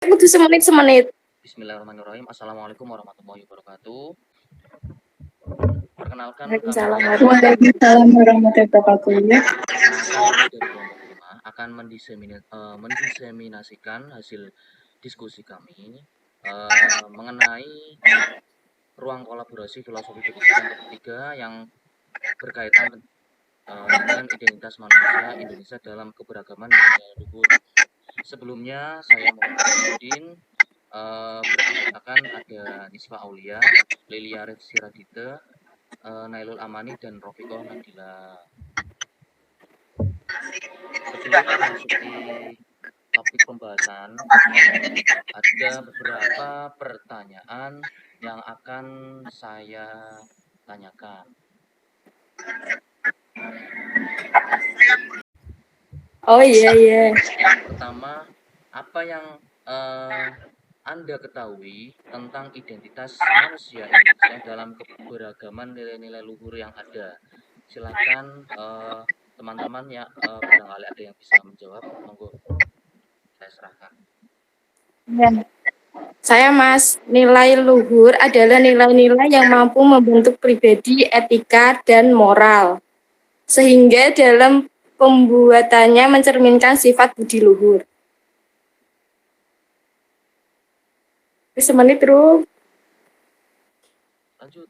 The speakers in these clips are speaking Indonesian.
Kudu semenit. Bismillahirrahmanirrahim. Assalamualaikum warahmatullahi wabarakatuh. Perkenalkan kami Waalaikumsalam dari Waalaikumsalam warahmatullahi wabarakatuh. kami dari kelompok 5 akan mendiseminasikan hasil diskusi kami mengenai ruang kolaborasi filosofi pendidikan ketiga yang berkaitan dengan identitas manusia Indonesia dalam keberagaman nilai luhur. Sebelumnya saya Muhammad Udin beranggotakan ada Nisfa Aulia, Lilia Siradite, Nailul Amani dan Rofiko Nadila. Sebelum memasuki topik pembahasan, ada beberapa pertanyaan yang akan saya tanyakan. Oh iya. Pertama, apa yang Anda ketahui tentang identitas manusia Indonesia dalam keberagaman nilai-nilai luhur yang ada? Silakan teman-teman ya, barangkali ada yang bisa menjawab, monggo saya serahkan. Saya Mas, nilai luhur adalah nilai-nilai yang mampu membentuk pribadi, etika, dan moral. Sehingga dalam pembuatannya mencerminkan sifat budi luhur. Semenit terus. Lanjut.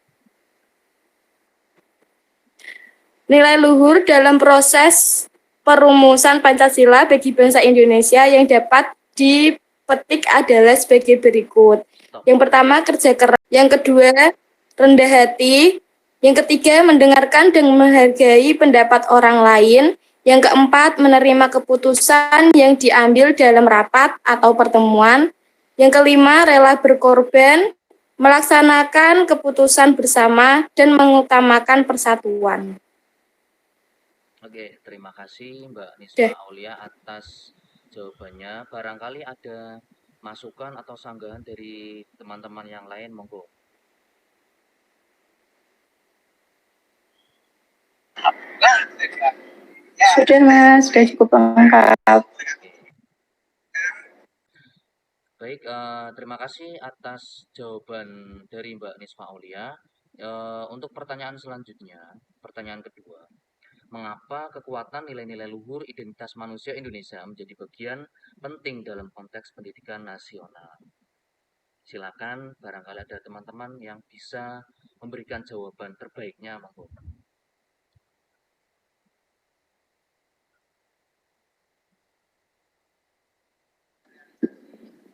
Nilai luhur dalam proses perumusan Pancasila bagi bangsa Indonesia yang dapat dipetik adalah sebagai berikut. Yang pertama, kerja keras. Yang kedua, rendah hati. Yang ketiga, mendengarkan dan menghargai pendapat orang lain. Yang keempat, menerima keputusan yang diambil dalam rapat atau pertemuan. Yang kelima, rela berkorban, melaksanakan keputusan bersama, dan mengutamakan persatuan. Oke, terima kasih Mbak Nisfa Aulia atas jawabannya. Barangkali ada masukan atau sanggahan dari teman-teman yang lain, monggo. Sudah Mas, sudah cukup lengkap. Baik, terima kasih atas jawaban dari Mbak Nisfa Aulia. Untuk pertanyaan selanjutnya, pertanyaan kedua. Mengapa kekuatan nilai-nilai luhur identitas manusia Indonesia menjadi bagian penting dalam konteks pendidikan nasional? Silakan, barangkali ada teman-teman yang bisa memberikan jawaban terbaiknya, monggo.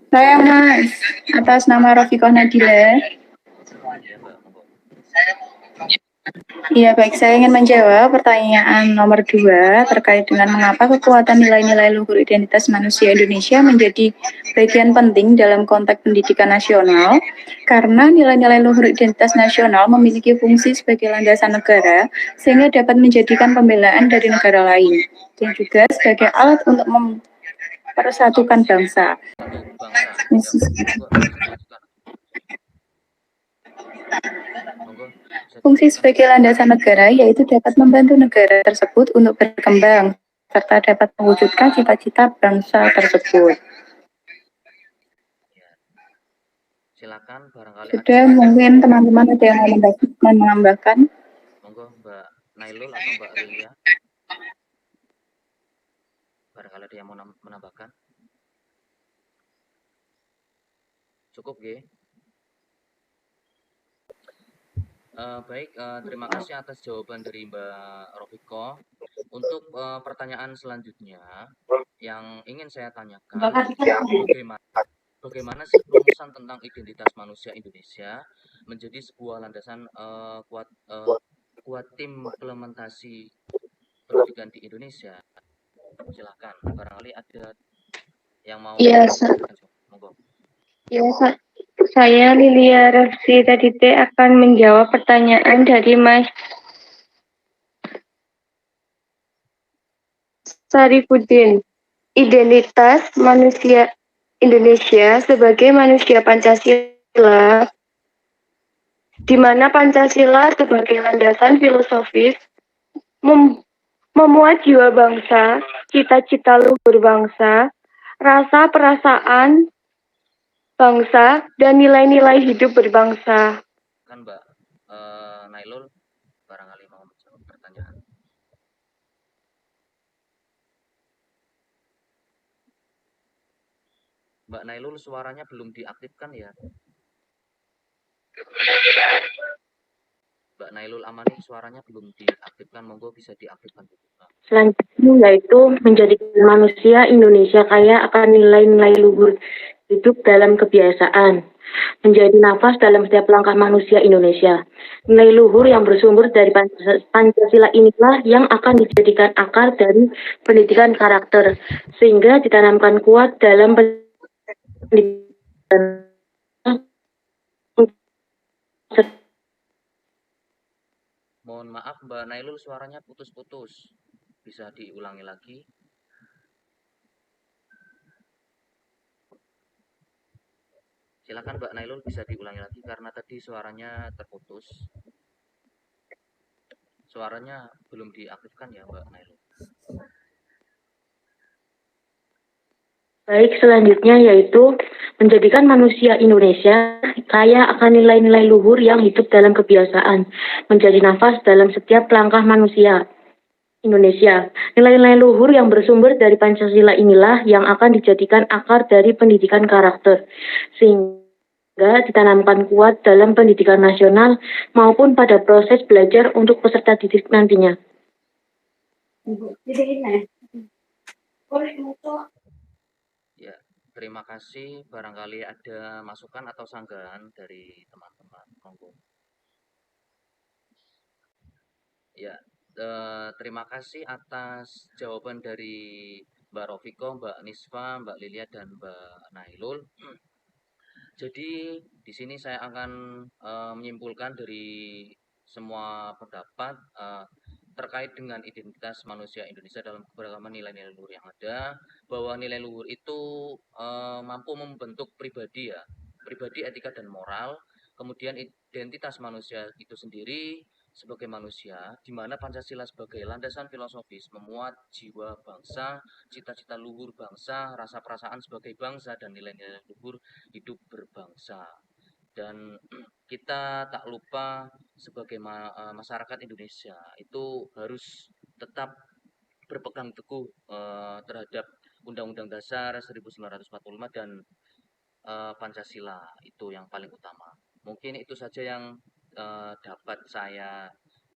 Saya Mas, atas nama Rofiko Nadila. Ya, Mbak, monggo. Iya baik, saya ingin menjawab pertanyaan nomor 2 terkait dengan mengapa kekuatan nilai-nilai luhur identitas manusia Indonesia menjadi bagian penting dalam konteks pendidikan nasional. Karena nilai-nilai luhur identitas nasional memiliki fungsi sebagai landasan negara, sehingga dapat menjadikan pembelaan dari negara lain, dan juga sebagai alat untuk mempersatukan bangsa. Fungsi sebagai landasan negara yaitu dapat membantu negara tersebut untuk berkembang serta dapat mewujudkan cita-cita bangsa tersebut. Silakan, barangkali sudah ada mungkin teman-teman ada yang mau menambahkan. Monggo Mbak Nailul atau Mbak Lilia. Barangkali ada yang mau menambahkan. Cukup, G. Baik, terima kasih atas jawaban dari Mbak Rofiko. Untuk pertanyaan selanjutnya yang ingin saya tanyakan, bagaimana sih perumusan tentang identitas manusia Indonesia menjadi sebuah landasan kuat tim implementasi pendidikan di Indonesia? Silakan, barangkali ada yang mau. Iya, monggo. Ya, saya Lilia Siradite akan menjawab pertanyaan dari Mas Sarifudin. Identitas manusia Indonesia sebagai manusia Pancasila, di mana Pancasila sebagai landasan filosofis memuat jiwa bangsa, cita-cita luhur bangsa, rasa perasaan bangsa, dan nilai-nilai hidup berbangsa. Kan Mbak Nailul barangkali mau menjawab pertanyaan. Mbak Nailul suaranya belum diaktifkan ya. Mbak Nailul Amani suaranya belum diaktifkan, monggo bisa diaktifkan dulu. Selanjutnya yaitu menjadikan manusia Indonesia kaya akan nilai-nilai luhur hidup dalam kebiasaan, menjadi nafas dalam setiap langkah manusia Indonesia. Nilai luhur yang bersumber dari Pancasila inilah yang akan dijadikan akar dari pendidikan karakter, sehingga ditanamkan kuat dalam pendidikan. Mohon maaf Mbak Nailul suaranya putus-putus. Bisa diulangi lagi? Silakan Mbak Nailul bisa diulangi lagi karena tadi suaranya terputus. Suaranya belum diaktifkan ya Mbak Nailul. Baik, selanjutnya yaitu menjadikan manusia Indonesia kaya akan nilai-nilai luhur yang hidup dalam kebiasaan, menjadi nafas dalam setiap langkah manusia Indonesia. Nilai-nilai luhur yang bersumber dari Pancasila inilah yang akan dijadikan akar dari pendidikan karakter, sehingga ditanamkan kuat dalam pendidikan nasional maupun pada proses belajar untuk peserta didik nantinya. Ya, terima kasih. Barangkali ada masukan atau sanggahan dari teman-teman. Monggo. Ya, terima kasih atas jawaban dari Mbak Rofiko, Mbak Nisfa, Mbak Lilia, dan Mbak Nailul. Jadi di sini saya akan menyimpulkan dari semua pendapat terkait dengan identitas manusia Indonesia dalam keberagaman nilai-nilai luhur yang ada, bahwa nilai luhur itu mampu membentuk pribadi ya, pribadi, etika dan moral, kemudian identitas manusia itu sendiri sebagai manusia, di mana Pancasila sebagai landasan filosofis memuat jiwa bangsa, cita-cita luhur bangsa, rasa perasaan sebagai bangsa, dan nilai-nilai luhur hidup berbangsa. Dan kita tak lupa sebagai masyarakat Indonesia itu harus tetap berpegang teguh terhadap Undang-Undang Dasar 1945 dan Pancasila, itu yang paling utama. Mungkin itu saja yang dapat saya